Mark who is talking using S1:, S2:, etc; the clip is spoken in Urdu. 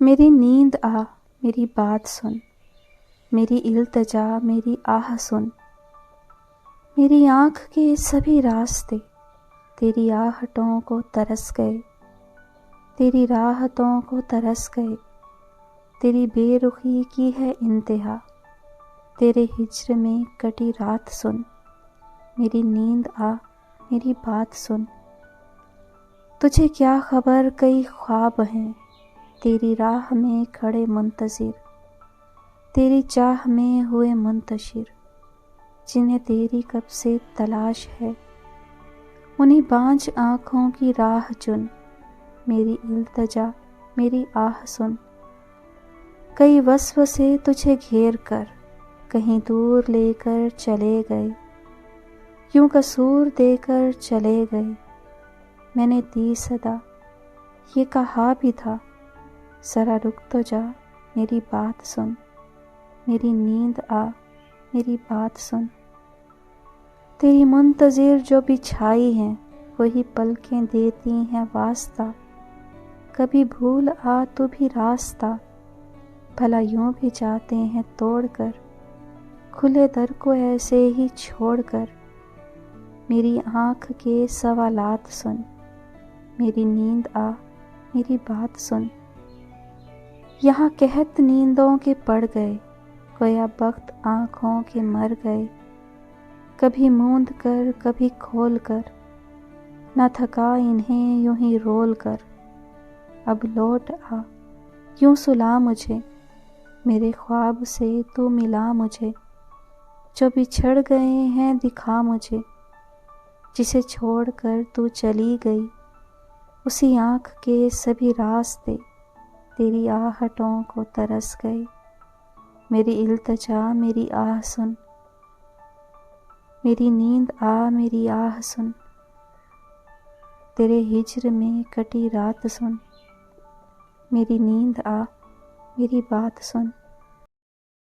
S1: میری نیند آ میری بات سن، میری التجا میری آہ سن، میری آنکھ کے سبھی راستے تیری آہٹوں کو ترس گئے، تیری راحتوں کو ترس گئے، تیری بے رخی کی ہے انتہا، تیرے ہجر میں کٹی رات سن، میری نیند آ میری بات سن۔ تجھے کیا خبر کئی خواب ہیں تیری راہ میں کھڑے منتظر، تیری چاہ میں ہوئے منتشر، جنہیں تیری کب سے تلاش ہے، انہیں بانجھ آنکھوں کی راہ چن، میری التجا میری آہ سن۔ کئی وسوسے تجھے گھیر کر کہیں دور لے کر چلے گئے، یوں قصور دے کر چلے گئے، میں نے دی صدا یہ کہا بھی تھا، ذرا رک تو جا میری بات سن، میری نیند آ میری بات سن۔ تیری منتظر جو بچھائی ہیں وہی پلکیں دیتی ہیں واسطہ، کبھی بھول آ تو بھی راستہ، بھلا یوں بھی جاتے ہیں توڑ کر، کھلے در کو ایسے ہی چھوڑ کر، میری آنکھ کے سوالات سن، میری نیند آ میری بات سن۔ یہاں قحط نیندوں کے پڑ گئے، گویا بخت آنکھوں کے مر گئے، کبھی موند کر کبھی کھول کر، نہ تھکا انہیں یوں ہی رول کر، اب لوٹ آ یوں سلا مجھے، میرے خواب سے تو ملا مجھے، جو بچھڑ گئے ہیں دکھا مجھے، جسے چھوڑ کر تو چلی گئی، اسی آنکھ کے سبھی راستے تیری آہٹوں کو ترس گئے، میری التجا میری آہ سن، میری نیند آ میری آہ سن، تیرے ہجر میں کٹی رات سن، میری نیند آ میری بات سن۔